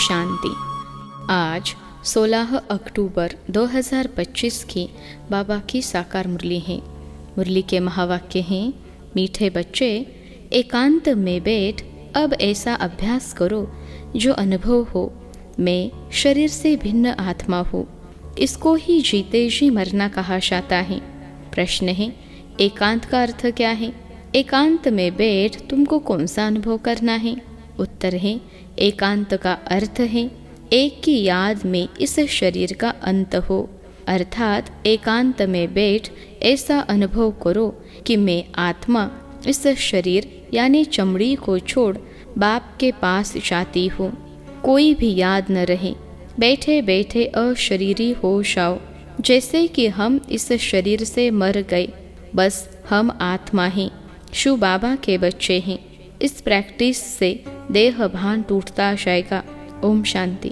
शांति। आज 16 अक्टूबर 2025 की बाबा की साकार मुरली है। मुरली के महावाक्य हैं, मीठे बच्चे एकांत में बैठ अब ऐसा अभ्यास करो जो अनुभव हो मैं शरीर से भिन्न आत्मा हूँ। इसको ही जीते जी मरना कहा जाता है। प्रश्न है, एकांत का अर्थ क्या है? एकांत में बैठ तुमको कौन सा अनुभव करना है? उत्तर है, एकांत का अर्थ है एक की याद में इस शरीर का अंत हो, अर्थात एकांत में बैठ ऐसा अनुभव करो कि मैं आत्मा इस शरीर यानी चमड़ी को छोड़ बाप के पास जाती हूँ। कोई भी याद न रहे, बैठे बैठे अशरीरी हो जाओ, जैसे कि हम इस शरीर से मर गए, बस हम आत्मा हैं, शिव बाबा के बच्चे हैं। इस प्रैक्टिस से देह भान टूटता जाएगा। ओम शांति।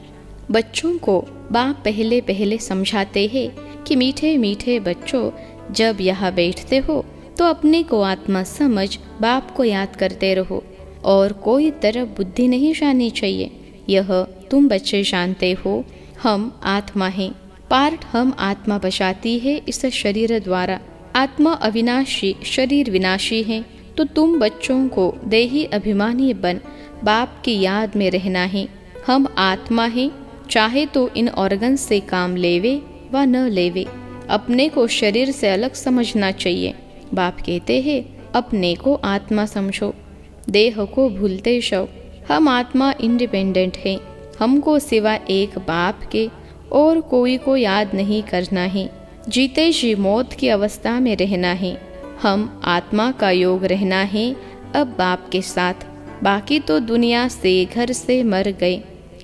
बच्चों को बाप पहले पहले समझाते हैं कि मीठे मीठे बच्चों, जब यहाँ बैठते हो तो अपने को आत्मा समझ बाप को याद करते रहो और कोई तरफ बुद्धि नहीं जानी चाहिए। यह तुम बच्चे जानते हो, हम आत्मा हैं। पार्ट हम आत्मा बचाती है इस शरीर द्वारा। आत्मा अविनाशी, शरीर विनाशी है। तो तुम बच्चों को देही अभिमानी बन बाप की याद में रहना है। हम आत्मा हैं, चाहे तो इन ऑर्गन से काम लेवे व न लेवे, अपने को शरीर से अलग समझना चाहिए। बाप कहते हैं, अपने को आत्मा समझो, देह को भूलते जाओ। हम आत्मा इंडिपेंडेंट हैं। हमको सिवा एक बाप के और कोई को याद नहीं करना है। जीते जी मौत की अवस्था में रहना है। हम आत्मा का योग रहना है अब बाप के साथ। बाकी तो दुनिया से घर से मर गए।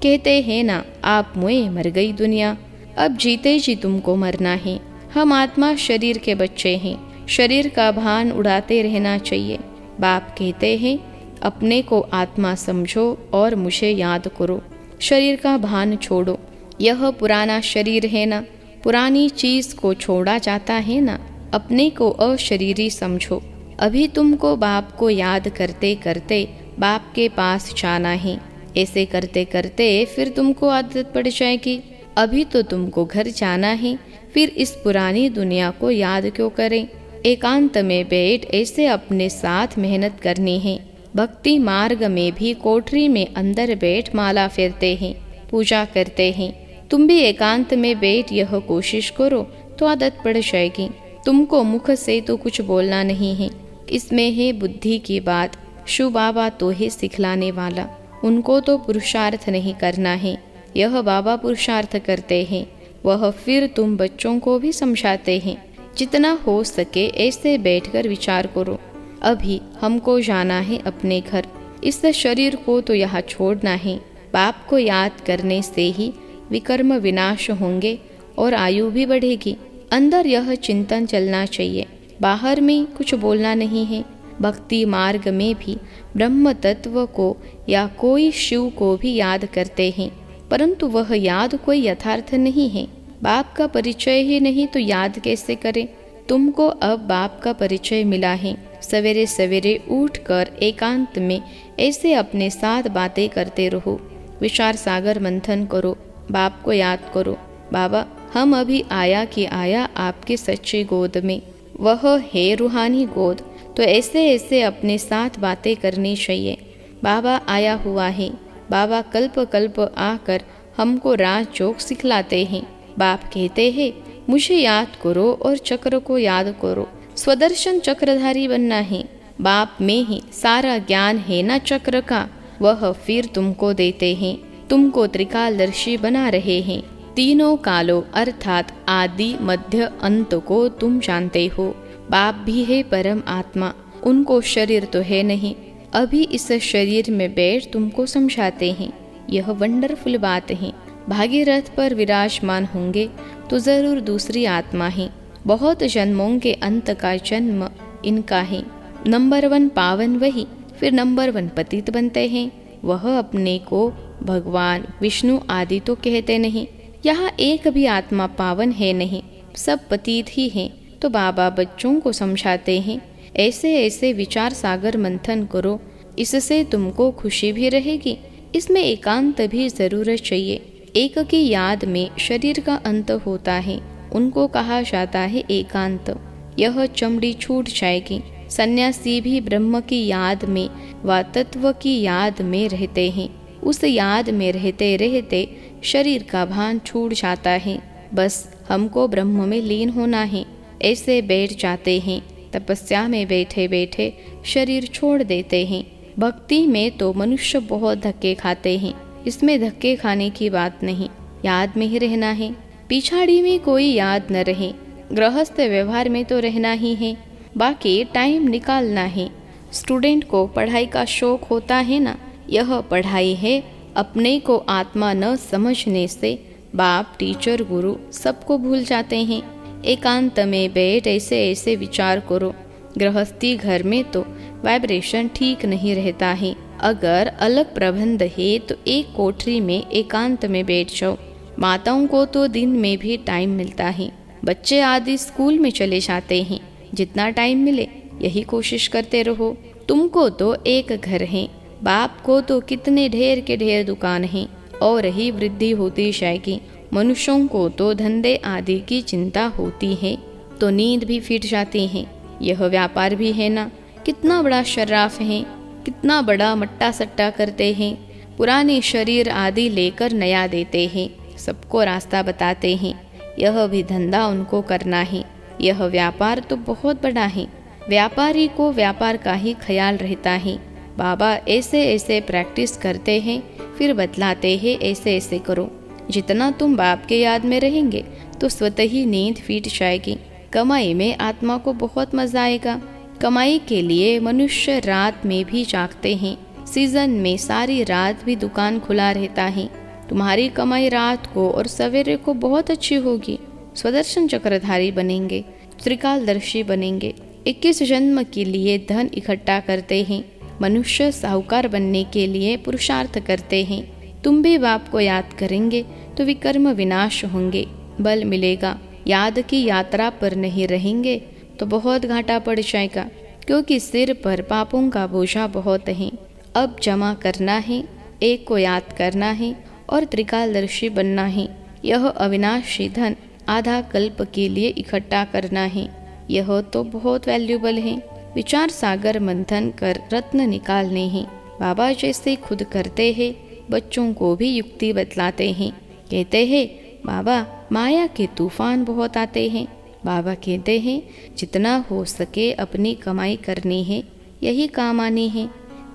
कहते हैं ना, आप मुए मर गई दुनिया। अब जीते जी तुमको मरना है। हम आत्मा शरीर के बच्चे हैं। शरीर का भान उड़ाते रहना चाहिए। बाप कहते हैं, अपने को आत्मा समझो और मुझे याद करो। शरीर का भान छोड़ो। यह पुराना शरीर है ना, पुरानी चीज को छोड़ा जाता है ना। अपने को अशरीरी समझो। अभी तुमको बाप को याद करते करते बाप के पास जाना है। ऐसे करते करते फिर तुमको आदत पड़ जाएगी। अभी तो तुमको घर जाना है, फिर इस पुरानी दुनिया को याद क्यों करें? एकांत में बैठ ऐसे अपने साथ मेहनत करनी है। भक्ति मार्ग में भी कोठरी में अंदर बैठ माला फेरते हैं, पूजा करते हैं। तुम भी एकांत में बैठ यह कोशिश करो तो आदत पड़ जाएगी। तुमको मुख से तो कुछ बोलना नहीं है, इसमें है बुद्धि की बात। शिव बाबा तो है सिखलाने वाला, उनको तो पुरुषार्थ नहीं करना है। यह बाबा पुरुषार्थ करते हैं, वह फिर तुम बच्चों को भी समझाते हैं। जितना हो सके ऐसे बैठकर विचार करो। अभी हमको जाना है अपने घर। इस शरीर को तो यहाँ छोड़ना है। बाप को याद करने से ही विकर्म विनाश होंगे और आयु भी बढ़ेगी। अंदर यह चिंतन चलना चाहिए, बाहर में कुछ बोलना नहीं है। भक्ति मार्ग में भी ब्रह्म तत्व को या कोई शिव को भी याद करते हैं, परंतु वह याद कोई यथार्थ नहीं है। बाप का परिचय ही नहीं तो याद कैसे करें? तुमको अब बाप का परिचय मिला है। सवेरे सवेरे उठकर एकांत में ऐसे अपने साथ बातें करते रहो। विचार सागर मंथन करो, बाप को याद करो। बाबा, हम अभी आया कि आया आपकी सच्ची गोद में, वह है रूहानी गोद। तो ऐसे ऐसे अपने साथ बातें करनी चाहिए। बाबा आया हुआ है। बाबा कल्प कल्प आकर हमको राज जोग सिखलाते हैं। बाप कहते हैं, मुझे याद करो और चक्र को याद करो। स्वदर्शन चक्रधारी बनना है। बाप में ही सारा ज्ञान है ना चक्र का, वह फिर तुमको देते हैं। तुमको त्रिकालदर्शी बना रहे हैं। तीनों कालों अर्थात आदि मध्य अंत को तुम जानते हो। बाप भी है परम आत्मा, उनको शरीर तो है नहीं। अभी इस शरीर में बैठ तुमको समझाते हैं। यह वंडरफुल बात है। भागीरथ पर विराजमान होंगे तो जरूर दूसरी आत्मा है। बहुत जन्मों के अंत का जन्म इनका है। नंबर 1 पावन वही, फिर नंबर 1 पतित बनते हैं। वह अपने को भगवान विष्णु आदि तो कहते नहीं। यहाँ एक भी आत्मा पावन है नहीं, सब पतित ही हैं। तो बाबा बच्चों को समझाते हैं, ऐसे ऐसे विचार सागर मंथन करो। इससे तुमको खुशी भी रहेगी, इसमें एकांत भी जरूर चाहिए। एक की याद में शरीर का अंत होता है, उनको कहा जाता है एकांत। यह चमड़ी छूट जाएगी। सन्यासी भी ब्रह्म की याद में व तत्व की याद में रहते हैं। उस याद में रहते रहते शरीर का भान छूट जाता है। बस हमको ब्रह्म में लीन होना है, ऐसे बैठ जाते हैं। तपस्या में बैठे बैठे शरीर छोड़ देते हैं। भक्ति में तो मनुष्य बहुत धक्के खाते हैं, इसमें धक्के खाने की बात नहीं, याद में ही रहना है। पिछाड़ी में कोई याद न रहे। गृहस्थ व्यवहार में तो रहना ही है, बाकी टाइम निकालना है। स्टूडेंट को पढ़ाई का शौक होता है ना, यह पढ़ाई है। अपने को आत्मा न समझने से बाप, टीचर, गुरु सबको भूल जाते हैं। एकांत में बैठ ऐसे ऐसे विचार करो। गृहस्थी घर में तो वाइब्रेशन ठीक नहीं रहता है। अगर अलग प्रबंध है तो एक कोठरी में एकांत में बैठ जाओ। माताओं को तो दिन में भी टाइम मिलता है। बच्चे आदि स्कूल में चले जाते हैं। जितना टाइम मिले यही कोशिश करते रहो। तुमको तो एक घर है, बाप को तो कितने ढेर के ढेर दुकान हैं और ही वृद्धि होती जाएगी। मनुष्यों को तो धंधे आदि की चिंता होती है तो नींद भी फिट जाती है। यह व्यापार भी है ना, कितना बड़ा शर्राफ है, कितना बड़ा मट्टा सट्टा करते हैं। पुराने शरीर आदि लेकर नया देते हैं, सबको रास्ता बताते हैं। यह भी धंधा उनको करना है। यह व्यापार तो बहुत बड़ा है। व्यापारी को व्यापार का ही ख्याल रहता है। बाबा ऐसे ऐसे प्रैक्टिस करते हैं, फिर बतलाते हैं ऐसे ऐसे करो। जितना तुम बाप के याद में रहेंगे तो स्वतः ही नींद फिट जाएगी। कमाई में आत्मा को बहुत मजा आएगा। कमाई के लिए मनुष्य रात में भी जागते हैं। सीजन में सारी रात भी दुकान खुला रहता है। तुम्हारी कमाई रात को और सवेरे को बहुत अच्छी होगी। स्वदर्शन चक्रधारी बनेंगे, त्रिकालदर्शी बनेंगे। 21 जन्म के लिए धन इकट्ठा करते हैं। मनुष्य साहूकार बनने के लिए पुरुषार्थ करते हैं। तुम भी बाप को याद करेंगे तो विकर्म विनाश होंगे, बल मिलेगा। याद की यात्रा पर नहीं रहेंगे तो बहुत घाटा पड़ जाएगा, क्योंकि सिर पर पापों का बोझा बहुत है। अब जमा करना है, एक को याद करना है और त्रिकालदर्शी बनना है। यह अविनाशी धन आधा कल्प के लिए इकट्ठा करना है। यह तो बहुत वैल्यूबल है। विचार सागर मंथन कर रत्न निकालने हैं। बाबा जैसे खुद करते हैं, बच्चों को भी युक्ति बतलाते हैं। कहते हैं बाबा माया के तूफान बहुत आते हैं। बाबा कहते हैं जितना हो सके अपनी कमाई करनी है, यही काम आनी है।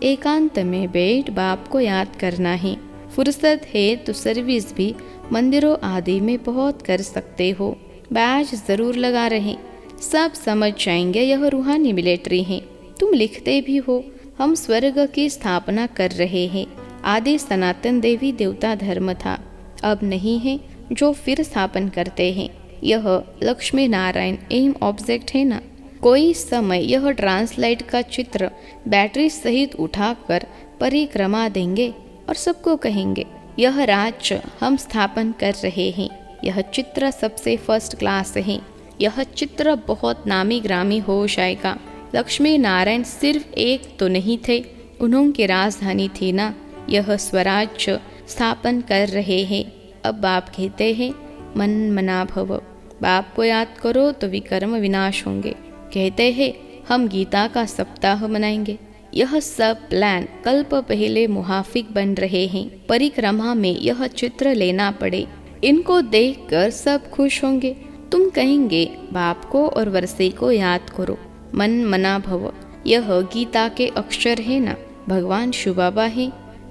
एकांत में बैठ बाप को याद करना है। फुर्सत है तो सर्विस भी मंदिरों आदि में बहुत कर सकते हो। बैज जरूर लगा रहे, सब समझ जाएंगे यह रूहानी मिलिट्री है। तुम लिखते भी हो हम स्वर्ग की स्थापना कर रहे हैं। आदि सनातन देवी देवता धर्म था, अब नहीं है, जो फिर स्थापन करते हैं। यह लक्ष्मी नारायण एम ऑब्जेक्ट है ना। कोई समय यह ट्रांसलाइट का चित्र बैटरी सहित उठाकर परिक्रमा देंगे और सबको कहेंगे यह राज्य हम स्थापन कर रहे हैं। यह चित्र सबसे फर्स्ट क्लास है। यह चित्र बहुत नामी ग्रामी हो जाएगा। लक्ष्मी नारायण सिर्फ एक तो नहीं थे, उन्होंने राजधानी थी ना। यह स्वराज्य स्थापन कर रहे हैं। अब बाप कहते हैं मन मना भव। बाप को याद करो तो विकर्म विनाश होंगे। कहते हैं हम गीता का सप्ताह मनाएंगे। यह सब प्लान कल्प पहले मुहाफिक बन रहे हैं। परिक्रमा में यह चित्र लेना पड़े, इनको देखकर सब खुश होंगे। तुम कहेंगे बाप को और वर्षे को याद करो। मन मना भव, यह गीता के अक्षर है ना। भगवान शिव बाबा है,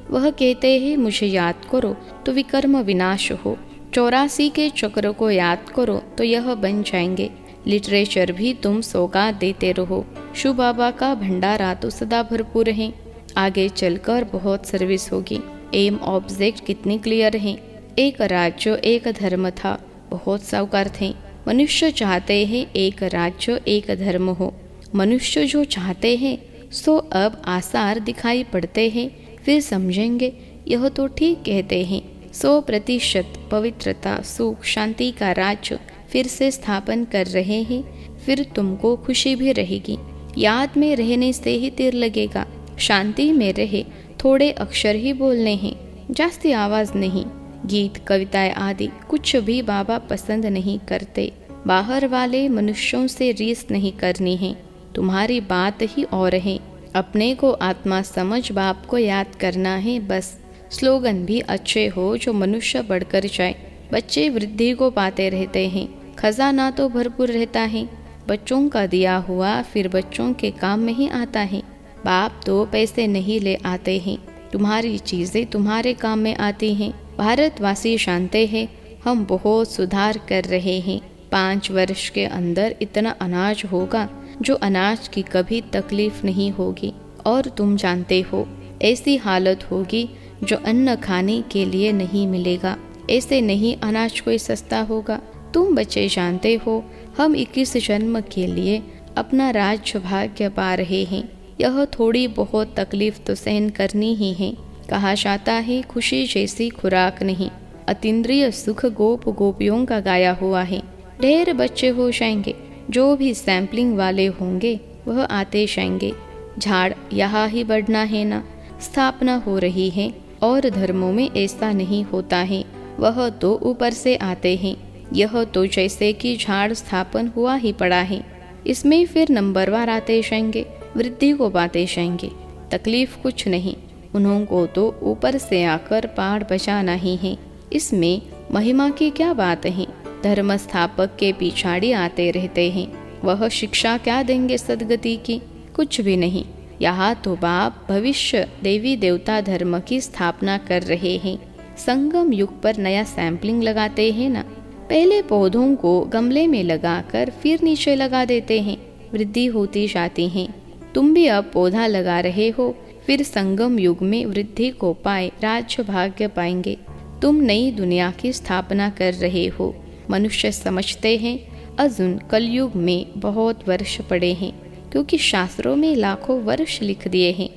वह कहते हैं मुझे याद करो तो विकर्म विनाश हो। 84 के चक्र को याद करो तो यह बन जाएंगे। लिटरेचर भी तुम सौगात देते रहो। शिव बाबा का भंडारा तो सदा भरपूर है। आगे चलकर बहुत सर्विस होगी। एम ऑब्जेक्ट कितनी क्लियर है। एक राज्य एक धर्म था, बहुत साहूकार थे। मनुष्य चाहते हैं एक राज्य एक धर्म हो। मनुष्य जो चाहते हैं सो अब आसार दिखाई पड़ते हैं, फिर समझेंगे यह तो ठीक कहते हैं। 100% पवित्रता सुख शांति का राज्य फिर से स्थापन कर रहे हैं। फिर तुमको खुशी भी रहेगी। याद में रहने से ही तीर लगेगा। शांति में रहे थोड़े अक्षर ही बोलने हैं, जास्ती आवाज नहीं। गीत कविताएं आदि कुछ भी बाबा पसंद नहीं करते। बाहर वाले मनुष्यों से रीस नहीं करनी है, तुम्हारी बात ही और है। अपने को आत्मा समझ बाप को याद करना है बस। स्लोगन भी अच्छे हो जो मनुष्य बढ़कर जाए। बच्चे वृद्धि को पाते रहते हैं, खजाना तो भरपूर रहता है। बच्चों का दिया हुआ फिर बच्चों के काम में ही आता है। बाप तो पैसे नहीं ले आते हैं, तुम्हारी चीजें तुम्हारे काम में आती हैं। भारतवासी जानते हैं हम बहुत सुधार कर रहे हैं। 5 वर्ष के अंदर इतना अनाज होगा जो अनाज की कभी तकलीफ नहीं होगी। और तुम जानते हो ऐसी हालत होगी जो अन्न खाने के लिए नहीं मिलेगा। ऐसे नहीं अनाज कोई सस्ता होगा। तुम बच्चे जानते हो हम 21 जन्म के लिए अपना राज्य भाग्य पा रहे हैं। यह थोड़ी बहुत तकलीफ तो सहन करनी ही है। कहा जाता है खुशी जैसी खुराक नहीं। अतीन्द्रिय सुख गोप गोपियों का गाया हुआ है। ढेर बच्चे हो जाएंगे, जो भी सैंपलिंग वाले होंगे वह आते जाएंगे। झाड़ यहाँ ही बढ़ना है ना, स्थापना हो रही है। और धर्मों में ऐसा नहीं होता है, वह तो ऊपर से आते हैं। यह तो जैसे कि झाड़ स्थापन हुआ ही पड़ा है। इसमें फिर नंबरवार आते जाएंगे, वृद्धि को पाते जाएंगे। तकलीफ कुछ नहीं, उन्हों को तो ऊपर से आकर पहाड़ बचाना ही है। इसमें महिमा की क्या बात है। धर्म स्थापक के पिछाड़ी आते रहते हैं, वह शिक्षा क्या देंगे सदगति की, कुछ भी नहीं। यहाँ तो बाप भविष्य देवी देवता धर्म की स्थापना कर रहे हैं। संगम युग पर नया सैंपलिंग लगाते हैं ना। पहले पौधों को गमले में लगाकर फिर नीचे लगा देते हैं, वृद्धि होती जाती है। तुम भी अब पौधा लगा रहे हो, फिर संगम युग में वृद्धि को पाए राज्य भाग्य पाएंगे। तुम नई दुनिया की स्थापना कर रहे हो। मनुष्य समझते हैं अजुन कलयुग में बहुत वर्ष पड़े हैं, क्योंकि शास्त्रों में लाखों वर्ष लिख दिए हैं।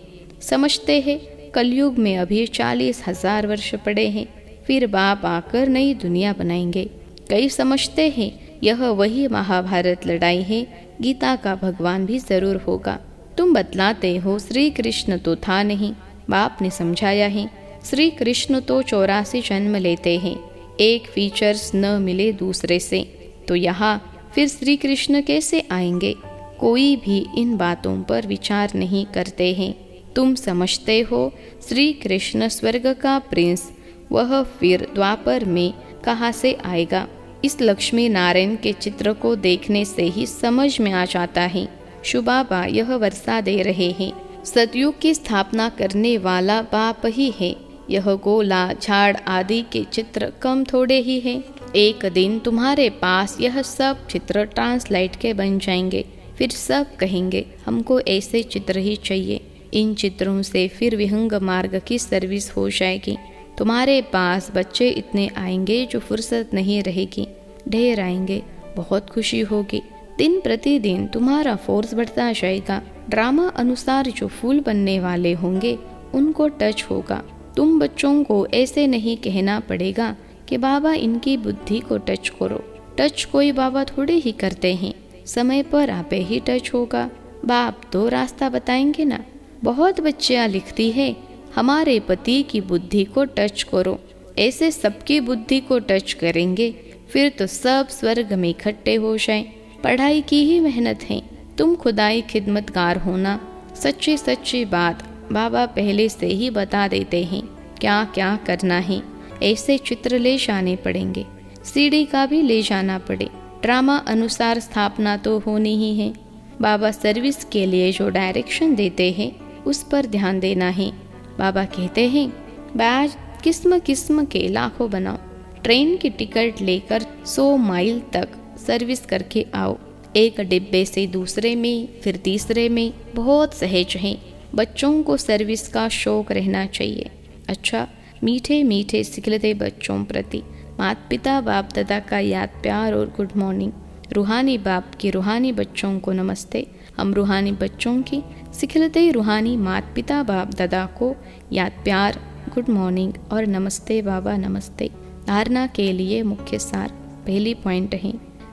समझते हैं कलयुग में अभी 40,000 वर्ष पड़े हैं, फिर बाप आकर नई दुनिया बनाएंगे। कई समझते हैं यह वही महाभारत लड़ाई है, गीता का भगवान भी जरूर होगा। तुम बतलाते हो श्री कृष्ण तो था नहीं। बाप ने समझाया है श्री कृष्ण तो 84 जन्म लेते हैं, एक फीचर्स न मिले दूसरे से, तो यहाँ फिर श्री कृष्ण कैसे आएंगे। कोई भी इन बातों पर विचार नहीं करते हैं। तुम समझते हो श्री कृष्ण स्वर्ग का प्रिंस, वह फिर द्वापर में कहाँ से आएगा। इस लक्ष्मी नारायण के चित्र को देखने से ही समझ में आ जाता है। शुबाबा यह वर्षा दे रहे हैं। सतयुग की स्थापना करने वाला बाप ही है। यह गोला झाड़ आदि के चित्र कम थोड़े ही हैं। एक दिन तुम्हारे पास यह सब चित्र ट्रांसलाइट के बन जाएंगे। फिर सब कहेंगे हमको ऐसे चित्र ही चाहिए। इन चित्रों से फिर विहंग मार्ग की सर्विस हो जाएगी। तुम्हारे पास बच्चे इतने आएंगे जो फुर्सत नहीं रहेगी, ढेर आएंगे, बहुत खुशी होगी। दिन प्रतिदिन तुम्हारा फोर्स बढ़ता जाएगा। ड्रामा अनुसार जो फूल बनने वाले होंगे उनको टच होगा। तुम बच्चों को ऐसे नहीं कहना पड़ेगा कि बाबा इनकी बुद्धि को टच करो। टच कोई बाबा थोड़े ही करते हैं, समय पर आपे ही टच होगा। बाप तो रास्ता बताएंगे ना। बहुत बच्चियां लिखती है हमारे पति की बुद्धि को टच करो। ऐसे सबकी बुद्धि को टच करेंगे फिर तो सब स्वर्ग में इकट्ठे हो जाएं। पढ़ाई की ही मेहनत है, तुम खुदाई खिदमतगार होना। सच्ची सच्ची बात बाबा पहले से ही बता देते हैं क्या क्या करना है। ऐसे चित्र ले जाने पड़ेंगे, सीढ़ी का भी ले जाना पड़े। ड्रामा अनुसार स्थापना तो होनी ही है। बाबा सर्विस के लिए जो डायरेक्शन देते हैं उस पर ध्यान देना है। बाबा कहते हैं बैच किस्म किस्म के लाखों बनाओ। ट्रेन की टिकट लेकर 100 माइल तक सर्विस करके आओ। एक डिब्बे से दूसरे में फिर तीसरे में, बहुत सहज है। बच्चों को सर्विस का शौक रहना चाहिए। अच्छा, मीठे मीठे सिखलते बच्चों प्रति माता पिता बाप दादा का याद प्यार और गुड मॉर्निंग। रूहानी बाप की रूहानी बच्चों को नमस्ते। हम रूहानी बच्चों की सिखलते रूहानी माता पिता बाप दादा को याद प्यार, गुड मॉर्निंग और नमस्ते बाबा नमस्ते। धारणा के लिए मुख्य सार पहली पॉइंट है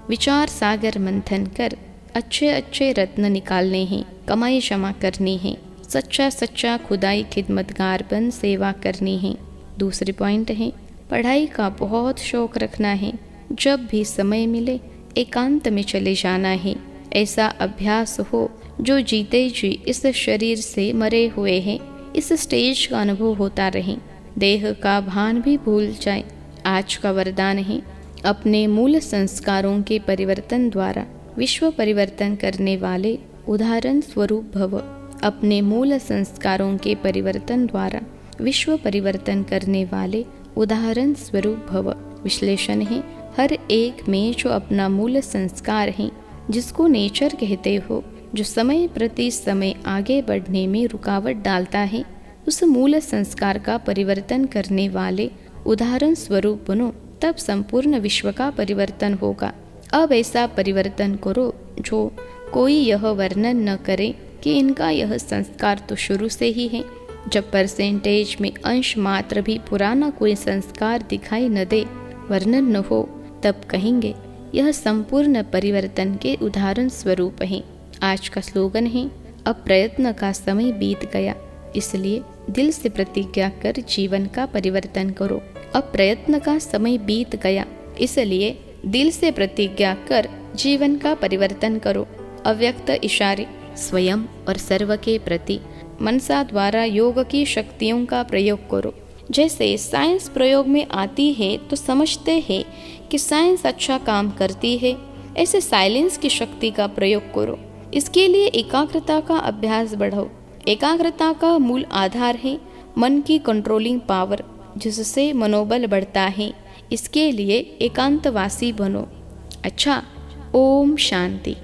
विचार सागर मंथन कर अच्छे अच्छे रत्न निकालने हैं, कमाई जमा करनी है। सच्चा खुदाई खिदमतगार बन सेवा करनी है। दूसरी पॉइंट है, पढ़ाई का बहुत शौक रखना है। जब भी समय मिले एकांत में चले जाना है। ऐसा अभ्यास हो जो जीते जी इस शरीर से मरे हुए हैं इस स्टेज का अनुभव होता रहे, देह का भान भी भूल जाए। आज का वरदान है, अपने मूल संस्कारों के परिवर्तन द्वारा विश्व परिवर्तन करने वाले उदाहरण स्वरूप भव। अपने मूल संस्कारों के परिवर्तन द्वारा विश्व परिवर्तन करने वाले उदाहरण स्वरूप भव। विश्लेषण है, हर एक में जो अपना मूल संस्कार है, जिसको नेचर कहते हो, जो समय प्रति समय आगे बढ़ने में रुकावट डालता है, उस मूल संस्कार का परिवर्तन करने वाले उदाहरण स्वरूप बनो, तब संपूर्ण विश्व का परिवर्तन होगा। अब ऐसा परिवर्तन करो जो कोई यह वर्णन न करे कि इनका यह संस्कार तो शुरू से ही है। जब परसेंटेज में अंश मात्र भी पुराना कोई संस्कार दिखाई न दे, वर्णन न हो, तब कहेंगे यह संपूर्ण परिवर्तन के उदाहरण स्वरूप है। आज का स्लोगन है, अब प्रयत्न का समय बीत गया, इसलिए दिल से प्रतिज्ञा कर जीवन का परिवर्तन करो। अब प्रयत्न का समय बीत गया, इसलिए दिल से प्रतिज्ञा कर जीवन का परिवर्तन करो। अव्यक्त इशारे स्वयं और सर्व के प्रति मनसा द्वारा योग की शक्तियों का प्रयोग करो। जैसे साइंस प्रयोग में आती है तो समझते हैं कि साइंस अच्छा काम करती है, ऐसे साइलेंस की शक्ति का प्रयोग करो। इसके लिए एकाग्रता का अभ्यास बढ़ाओ। एकाग्रता का मूल आधार है मन की कंट्रोलिंग पावर, जिससे मनोबल बढ़ता है। इसके लिए एकांतवासी बनो। अच्छा, ओम शांति।